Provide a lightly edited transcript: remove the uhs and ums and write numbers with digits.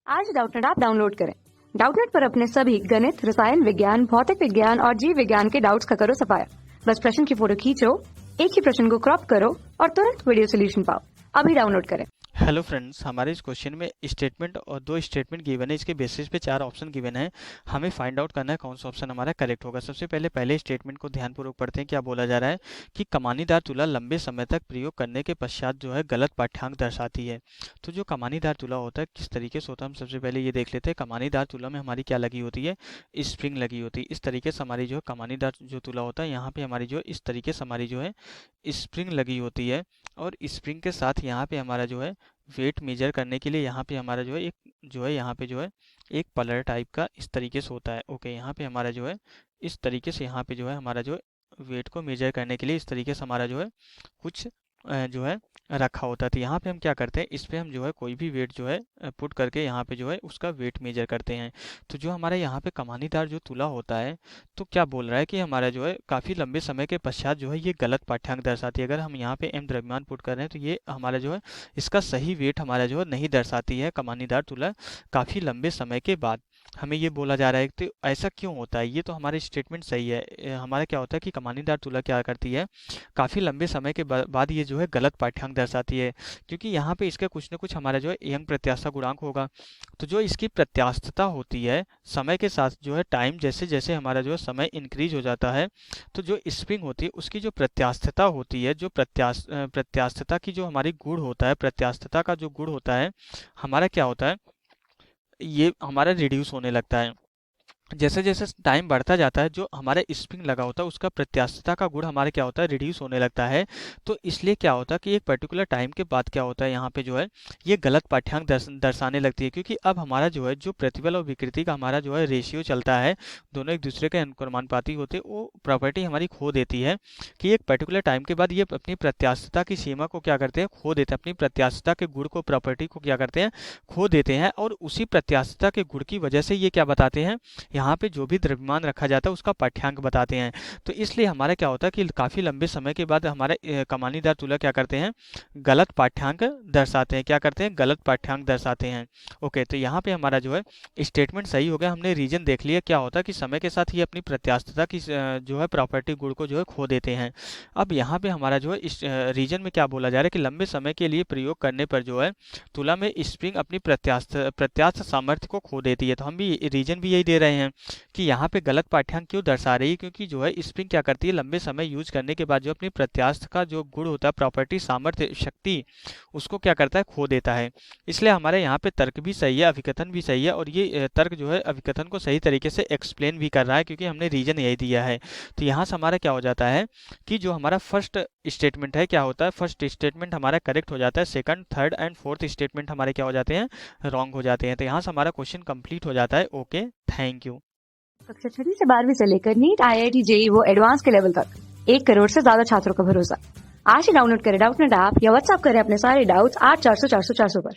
आज Doubtnut app download करें। Doubtnut पर अपने सभी गणित, रसायन विज्ञान, भौतिक विज्ञान और जीव विज्ञान के डाउट्स का करो सफाया। बस प्रश्न की फोटो खींचो, एक ही प्रश्न को क्रॉप करो और तुरंत वीडियो सोल्यूशन पाओ। अभी डाउनलोड करें। हेलो फ्रेंड्स, हमारे इस क्वेश्चन में स्टेटमेंट और दो स्टेटमेंट गिवन है। इसके बेसिस पे चार ऑप्शन गिवन है। हमें फाइंड आउट करना है कौन सा ऑप्शन हमारा करेक्ट होगा। सबसे पहले स्टेटमेंट को ध्यानपूर्वक पढ़ते हैं। क्या बोला जा रहा है कि कमानीदार तुला लंबे समय तक प्रयोग करने के पश्चात जो है गलत पाठ्यांक दर्शाती है। तो जो कमानीदार तुला होता है किस तरीके से होता है, हम सबसे पहले ये देख लेते हैं। कमानीदार तुला में हमारी क्या लगी होती है, स्प्रिंग लगी होती है। इस तरीके से हमारी जो है कमानीदार जो तुला होता है, यहाँ पे हमारी जो इस तरीके से हमारी जो है स्प्रिंग लगी होती है। और स्प्रिंग के साथ यहाँ पे हमारा जो है वेट मेजर करने के लिए यहाँ पे हमारा जो है यहाँ पे जो है एक पलर टाइप का इस तरीके से होता है। ओके, यहाँ पे हमारा जो है इस तरीके से यहाँ पे जो है हमारा जो वेट को मेजर करने के लिए इस तरीके से हमारा जो है कुछ जो है रखा होता है। तो यहाँ पे हम क्या करते हैं, इस पे हम जो है कोई भी वेट जो है पुट करके यहाँ पे जो है उसका वेट मेजर करते हैं। तो जो हमारा यहाँ पे कमानीदार जो तुला होता है, तो क्या बोल रहा है कि हमारा जो है काफ़ी लंबे समय के पश्चात जो है ये गलत पाठ्यांक दर्शाती है। अगर हम यहाँ पे m द्रव्यमान पुट कर रहे हैं तो ये हमारा जो है इसका सही वेट हमारा जो है नहीं दर्शाती है कमानीदार तुला काफ़ी लंबे समय के बाद। हमें ये बोला जा रहा है कि तो ऐसा क्यों होता है, ये तो हमारे स्टेटमेंट सही है। हमारा क्या होता है कि कमानीदार तुला क्या करती है, काफ़ी लंबे समय के बाद ये जो है गलत पाठ्यांक दर्शाती है। क्योंकि यहाँ पे इसका कुछ ना कुछ हमारा जो है यंग प्रत्याशा गुणांक होगा। तो जो इसकी प्रत्यास्थता होती है समय के साथ जो है टाइम जैसे जैसे हमारा जो है समय इंक्रीज हो जाता है, तो जो स्प्रिंग होती है उसकी जो प्रत्यास्थता होती है, जो प्रत्यास्थता की जो हमारी गुण होता है, प्रत्यास्थता का जो गुण होता है हमारा क्या होता है, ये हमारा रिड्यूस होने लगता है। जैसे जैसे टाइम बढ़ता जाता है जो हमारे स्प्रिंग लगा होता है उसका प्रत्यास्थता का गुण हमारे क्या होता है, रिड्यूस होने लगता है। तो इसलिए क्या होता है कि एक पर्टिकुलर टाइम के बाद क्या होता है, यहाँ पे जो है ये गलत पाठ्यांक दर्शाने लगती है। क्योंकि अब हमारा जो है जो प्रतिबल और विकृति का हमारा जो है रेशियो चलता है, दोनों एक दूसरे के अनुक्रमानुपाती होते, वो प्रॉपर्टी हमारी खो देती है कि एक पर्टिकुलर टाइम के बाद ये अपनी प्रत्यास्थता की सीमा को क्या करते हैं, खो देते हैं। अपनी प्रत्यास्थता के गुण को, प्रॉपर्टी को क्या करते हैं, खो देते हैं। और उसी प्रत्यास्थता के गुण की वजह से ये क्या बताते हैं, यहाँ पे जो भी द्रव्यमान रखा जाता है उसका पाठ्यांक बताते हैं। तो इसलिए हमारा क्या होता है कि काफ़ी लंबे समय के बाद हमारे कमानीदार तुला क्या करते हैं, गलत पाठ्यांक दर्शाते हैं। क्या करते हैं, गलत पाठ्यांक दर्शाते हैं। ओके, तो यहाँ पे हमारा जो है स्टेटमेंट सही हो गया। हमने रीजन देख लिया, क्या होता है कि समय के साथ ही अपनी प्रत्यास्थता की जो है प्रॉपर्टी गुण को जो है खो देते हैं। अब यहाँ पे हमारा जो है इस रीजन में क्या बोला जा रहा है कि लंबे समय के लिए प्रयोग करने पर जो है तुला में स्प्रिंग अपनी प्रत्यास्थ सामर्थ्य को खो देती है। तो हम भी रीजन भी यही दे रहे हैं कि यहाँ पे गलत पाठ्यांक क्यों दर्शा रही है, क्योंकि जो है स्प्रिंग क्या करती है, लंबे समय यूज करने के बाद जो अपनी प्रत्यास्थ का जो गुण होता है, प्रॉपर्टी, सामर्थ्य, शक्ति, उसको क्या करता है, खो देता है। इसलिए हमारे यहाँ पे तर्क भी सही है, अभिकथन भी सही है। और ये तर्क जो है अभिकथन को सही तरीके से एक्सप्लेन भी कर रहा है, क्योंकि हमने रीजन यही दिया है। तो यहाँ से हमारा क्या हो जाता है कि जो हमारा फर्स्ट स्टेटमेंट है क्या होता है, फर्स्ट स्टेटमेंट हमारा करेक्ट हो जाता है, second, third and fourth statement हमारे क्या हो जाते हैं, रॉन्ग हो जाते हैं। तो यहाँ से हमारा क्वेश्चन कंप्लीट हो जाता है। Okay, thank you. कक्षा 6 से 12वीं से लेकर नीट, IIT, JEE वो एडवांस के लेवल तक 1 करोड़ से ज्यादा छात्रों का भरोसा। आज ही डाउनलोड करें डाउटनेट ऐप या व्हाट्सएप करें अपने सारे डाउट्स 8400 400 400 पर।